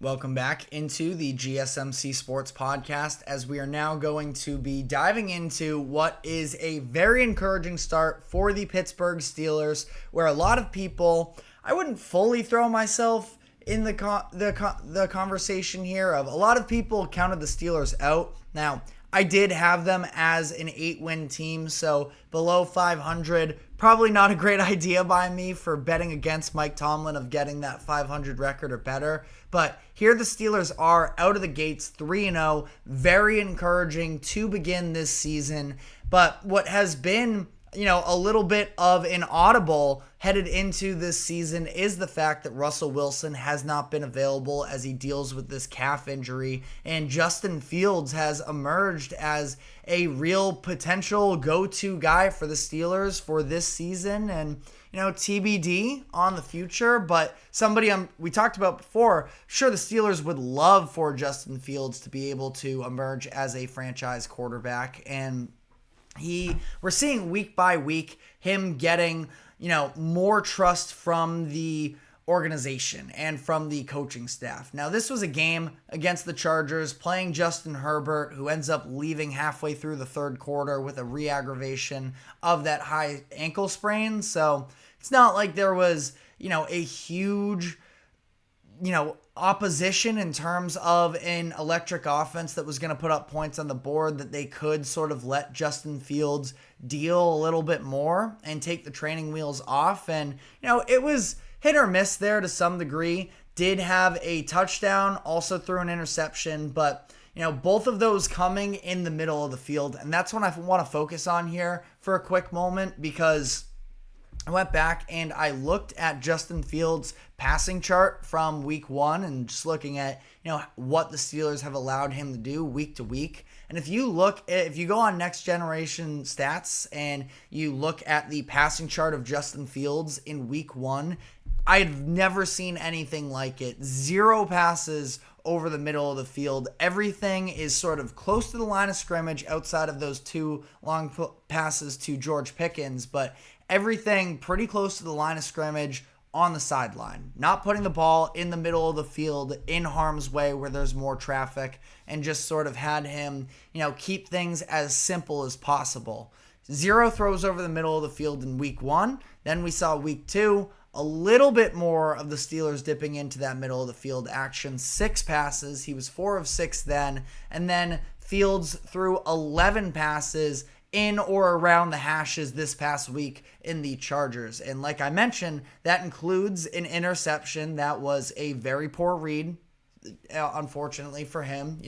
Welcome back into the GSMC Sports Podcast, as we are now going to be diving into what is a very encouraging start for the Pittsburgh Steelers, where a lot of people, I wouldn't fully throw myself in the conversation here of a lot of people counted the Steelers out. Now, I did have them as an 8-win team, so below 500, probably not a great idea by me for betting against Mike Tomlin of getting that 500 record or better. But here the Steelers are out of the gates 3-0, very encouraging to begin this season. But what has been, a little bit of an audible headed into this season is the fact that Russell Wilson has not been available as he deals with this calf injury, and Justin Fields has emerged as a real potential go-to guy for the Steelers for this season, and TBD on the future, but somebody we talked about before, sure, the Steelers would love for Justin Fields to be able to emerge as a franchise quarterback, and we're seeing week by week him getting, more trust from the organization and from the coaching staff. Now, this was a game against the Chargers playing Justin Herbert, who ends up leaving halfway through the third quarter with a re-aggravation of that high ankle sprain. So it's not like there was, a huge, opposition in terms of an electric offense that was going to put up points on the board, that they could sort of let Justin Fields deal a little bit more and take the training wheels off. And, it was hit or miss there to some degree. Did have a touchdown, also threw an interception, but both of those coming in the middle of the field. And that's what I want to focus on here for a quick moment, because I went back and I looked at Justin Fields' passing chart from week one and just looking at, what the Steelers have allowed him to do week to week. And if you go on Next Generation Stats and you look at the passing chart of Justin Fields in week one, I've never seen anything like it. 0 passes over the middle of the field. Everything is sort of close to the line of scrimmage outside of those 2 long passes to George Pickens, but everything pretty close to the line of scrimmage on the sideline. Not putting the ball in the middle of the field in harm's way where there's more traffic, and just sort of had him, keep things as simple as possible. 0 throws over the middle of the field in week one. Then we saw week 2, a little bit more of the Steelers dipping into that middle of the field action. 6 passes. He was 4 of 6 then. And then Fields threw 11 passes in or around the hashes this past week in the Chargers. And like I mentioned, that includes an interception that was a very poor read, unfortunately for him.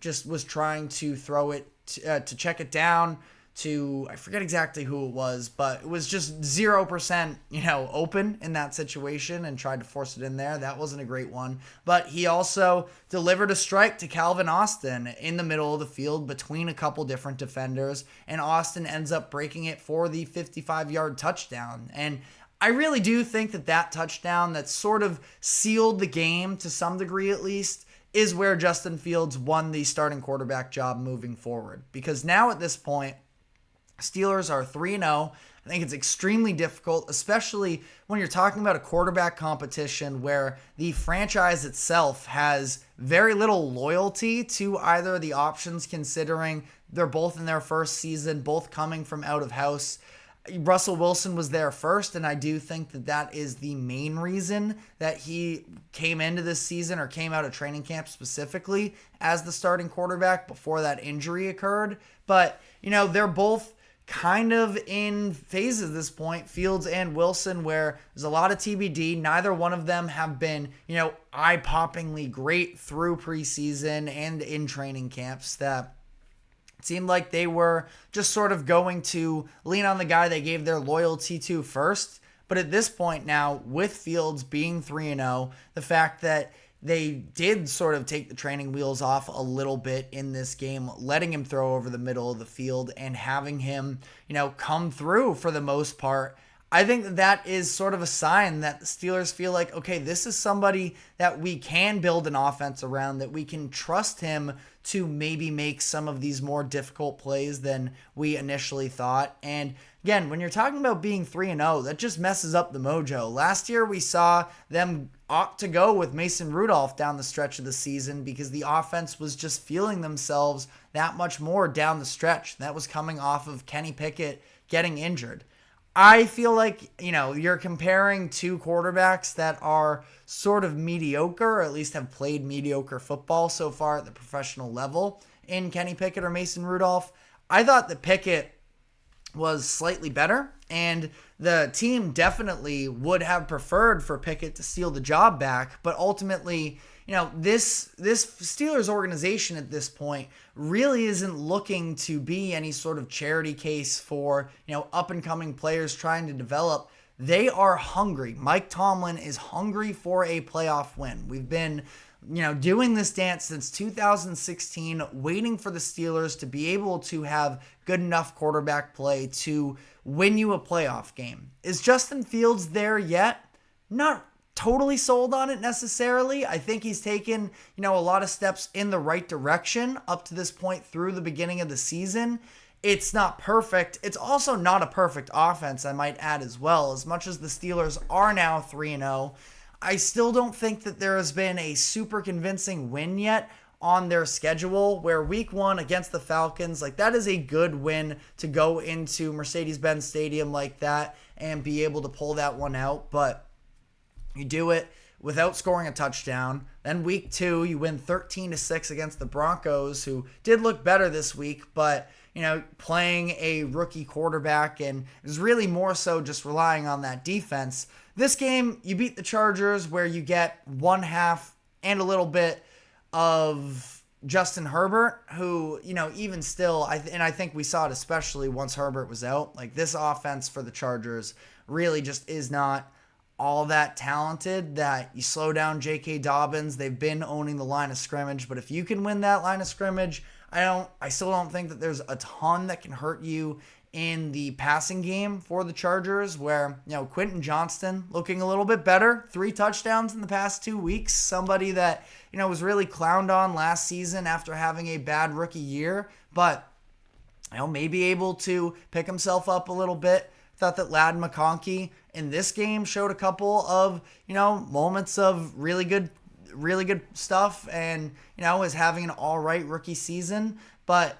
Just was trying to throw it to check it down to, I forget exactly who it was, but it was just 0%, open in that situation, and tried to force it in there. That wasn't a great one. But he also delivered a strike to Calvin Austin in the middle of the field between a couple different defenders, and Austin ends up breaking it for the 55-yard touchdown. And I really do think that touchdown that sort of sealed the game to some degree at least is where Justin Fields won the starting quarterback job moving forward. Because now at this point, Steelers are 3-0. I think it's extremely difficult, especially when you're talking about a quarterback competition where the franchise itself has very little loyalty to either of the options, considering they're both in their first season, both coming from out of house. Russell Wilson was there first, and I do think that is the main reason that he came into this season, or came out of training camp specifically, as the starting quarterback before that injury occurred. But, they're both kind of in phases at this point, Fields and Wilson, where there's a lot of TBD. Neither one of them have been, eye-poppingly great through preseason and in training camps. That it seemed like they were just sort of going to lean on the guy they gave their loyalty to first. But at this point now, with Fields being 3-0, the fact that they did sort of take the training wheels off a little bit in this game, letting him throw over the middle of the field and having him, come through for the most part. I think that is sort of a sign that the Steelers feel like, okay, this is somebody that we can build an offense around, that we can trust him to maybe make some of these more difficult plays than we initially thought. And again, when you're talking about being 3-0, that just messes up the mojo. Last year we saw them ought to go with Mason Rudolph down the stretch of the season because the offense was just feeling themselves that much more down the stretch. That was coming off of Kenny Pickett getting injured. I feel like, you're comparing two quarterbacks that are sort of mediocre, or at least have played mediocre football so far at the professional level in Kenny Pickett or Mason Rudolph. I thought that Pickett was slightly better, and the team definitely would have preferred for Pickett to steal the job back, but ultimately, this Steelers organization at this point really isn't looking to be any sort of charity case for, up-and-coming players trying to develop. They are hungry. Mike Tomlin is hungry for a playoff win. We've been, doing this dance since 2016, waiting for the Steelers to be able to have good enough quarterback play to win you a playoff game. Is Justin Fields there yet? Not totally sold on it necessarily. I think he's taken, a lot of steps in the right direction up to this point through the beginning of the season. It's not perfect. It's also not a perfect offense, I might add as well. As much as the Steelers are now 3-0, I still don't think that there has been a super convincing win yet on their schedule, where week 1 against the Falcons, that is a good win to go into Mercedes-Benz Stadium like that and be able to pull that one out. But you do it without scoring a touchdown. Then week 2, you win 13-6 against the Broncos, who did look better this week, but, playing a rookie quarterback, and it was really more so just relying on that defense. This game, you beat the Chargers, where you get one half and a little bit of Justin Herbert, who, even still, I think we saw it especially once Herbert was out. This offense for the Chargers really just is not all that talented, that you slow down J.K. Dobbins. They've been owning the line of scrimmage, but if you can win that line of scrimmage, I still don't think that there's a ton that can hurt you in the passing game for the Chargers, where, Quentin Johnston looking a little bit better, 3 touchdowns in the past 2 weeks, somebody that, was really clowned on last season after having a bad rookie year, but, may be able to pick himself up a little bit. Thought that Ladd McConkey in this game showed a couple of, moments of really good stuff, and, is having an all right rookie season. But,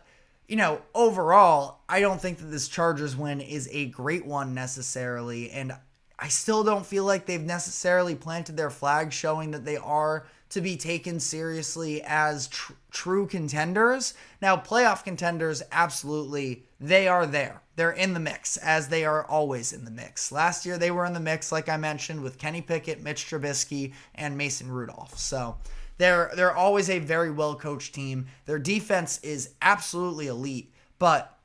overall, I don't think that this Chargers win is a great one necessarily. And I still don't feel like they've necessarily planted their flag, showing that they are to be taken seriously as true contenders. Now, playoff contenders, absolutely, they are there. They're in the mix, as they are always in the mix. Last year, they were in the mix, like I mentioned, with Kenny Pickett, Mitch Trubisky, and Mason Rudolph. So they're always a very well-coached team. Their defense is absolutely elite, but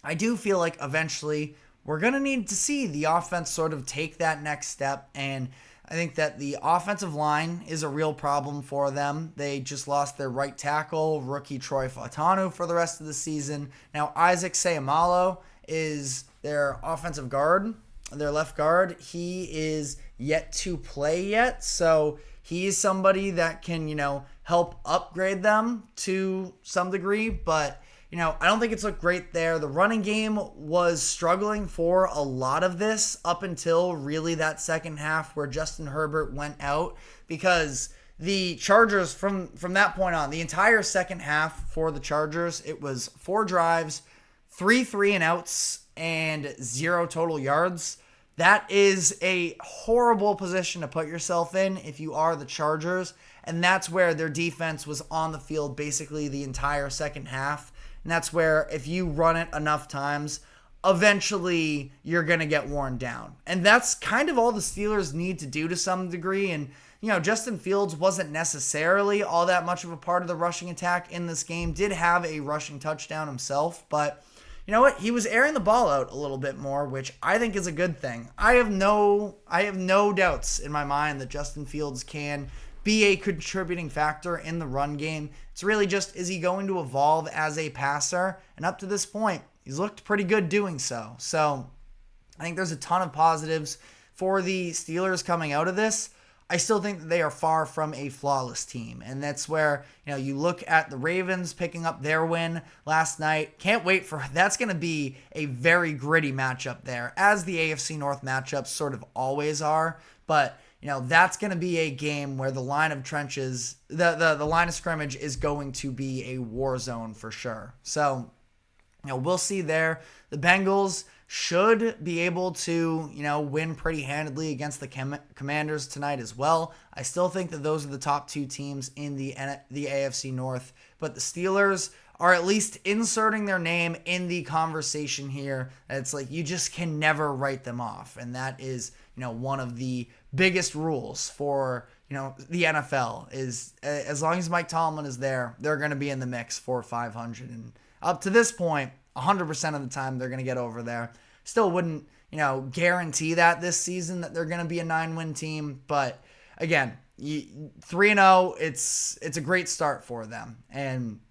I do feel like eventually we're going to need to see the offense sort of take that next step, and I think that the offensive line is a real problem for them. They just lost their right tackle, rookie Troy Fautanu, for the rest of the season. Now, Isaac Seumalo is their offensive guard, their left guard. He is yet to play yet, so he is somebody that can, help upgrade them to some degree, but I don't think it's looked great there. The running game was struggling for a lot of this up until really that second half where Justin Herbert went out, because the Chargers from that point on, the entire second half for the Chargers, it was 4 drives, 3 3-and-outs, and 0 total yards. That is a horrible position to put yourself in if you are the Chargers, and that's where their defense was on the field basically the entire second half. And that's where, if you run it enough times, eventually you're going to get worn down. And that's kind of all the Steelers need to do to some degree. And, Justin Fields wasn't necessarily all that much of a part of the rushing attack in this game. Did have a rushing touchdown himself. But, you know what? He was airing the ball out a little bit more, which I think is a good thing. I have no doubts in my mind that Justin Fields can be a contributing factor in the run game. It's really just, is he going to evolve as a passer? And up to this point, he's looked pretty good doing so. So I think there's a ton of positives for the Steelers coming out of this. I still think that they are far from a flawless team. And that's where, you look at the Ravens picking up their win last night. Can't wait for, that's going to be a very gritty matchup there, as the AFC North matchups sort of always are. But, that's going to be a game where the line of trenches, the line of scrimmage is going to be a war zone for sure. So, we'll see there. The Bengals should be able to, win pretty handedly against the Commanders tonight as well. I still think that those are the top two teams in the AFC North, but the Steelers are at least inserting their name in the conversation here. It's like you just can never write them off, and that is, one of the biggest rules for, the NFL is as long as Mike Tomlin is there, they're going to be in the mix for 500, and up to this point, 100% of the time they're going to get over there. Still wouldn't, guarantee that this season that they're going to be a 9-win team. But again, 3-0, it's a great start for them. And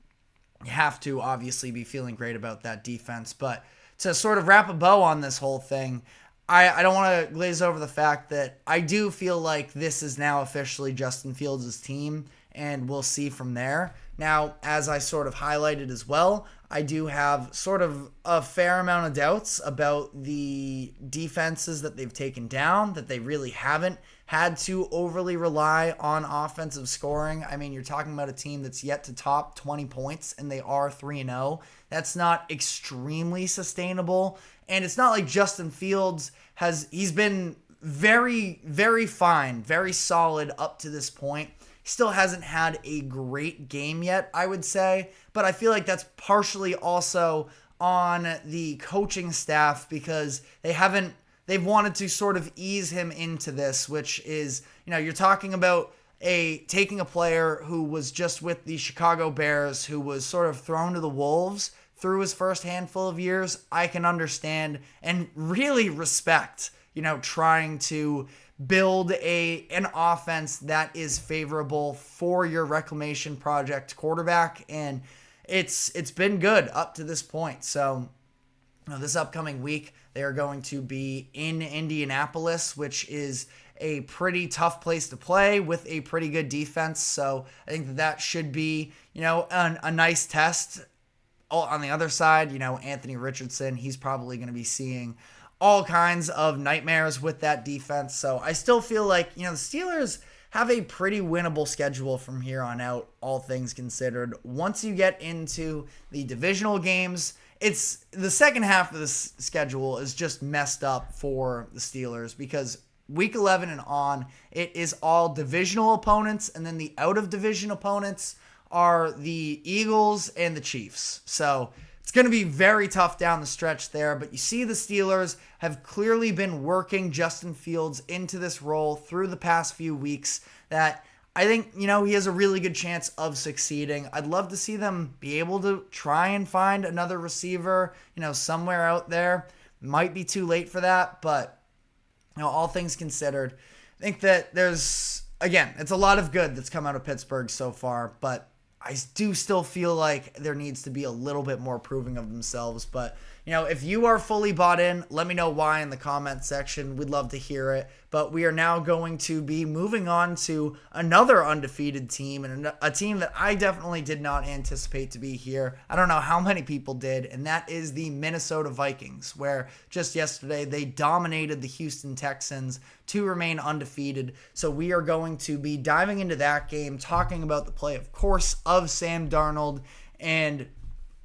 you have to obviously be feeling great about that defense. But to sort of wrap a bow on this whole thing, I don't want to glaze over the fact that I do feel like this is now officially Justin Fields' team, and we'll see from there. Now, as I sort of highlighted as well, I do have sort of a fair amount of doubts about the defenses that they've taken down, that they really haven't had to overly rely on offensive scoring. I mean, you're talking about a team that's yet to top 20 points, and they are 3-0. That's not extremely sustainable. And it's not like Justin Fields he's been very, very fine, very solid up to this point. He still hasn't had a great game yet, I would say, but I feel like that's partially also on the coaching staff because they've wanted to sort of ease him into this, which is, you're talking about taking a player who was just with the Chicago Bears, who was sort of thrown to the wolves through his first handful of years. I can understand and really respect, trying to build an offense that is favorable for your reclamation project quarterback, and it's been good up to this point. So, this upcoming week they are going to be in Indianapolis, which is a pretty tough place to play with a pretty good defense. So I think that should be, a nice test. On the other side, Anthony Richardson, he's probably going to be seeing all kinds of nightmares with that defense. So I still feel like, the Steelers have a pretty winnable schedule from here on out, all things considered. Once you get into the divisional games, it's the second half of the schedule is just messed up for the Steelers because week 11 and on, it is all divisional opponents, and then the out-of-division opponents are the Eagles and the Chiefs. So it's going to be very tough down the stretch there, but you see the Steelers have clearly been working Justin Fields into this role through the past few weeks that I think, he has a really good chance of succeeding. I'd love to see them be able to try and find another receiver, somewhere out there. Might be too late for that, but, all things considered, I think that it's a lot of good that's come out of Pittsburgh so far, but I do still feel like there needs to be a little bit more proving of themselves. But, if you are fully bought in, let me know why in the comment section. We'd love to hear it. But we are now going to be moving on to another undefeated team, and a team that I definitely did not anticipate to be here. I don't know how many people did, and that is the Minnesota Vikings, where just yesterday they dominated the Houston Texans to remain undefeated. So we are going to be diving into that game, talking about the play, of course, of Sam Darnold, and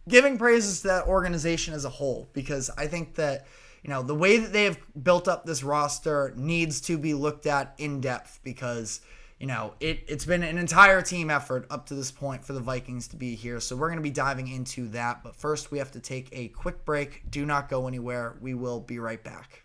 giving praises to that organization as a whole, because I think that, the way that they have built up this roster needs to be looked at in depth because, it's been an entire team effort up to this point for the Vikings to be here. So we're going to be diving into that. But first, we have to take a quick break. Do not go anywhere. We will be right back.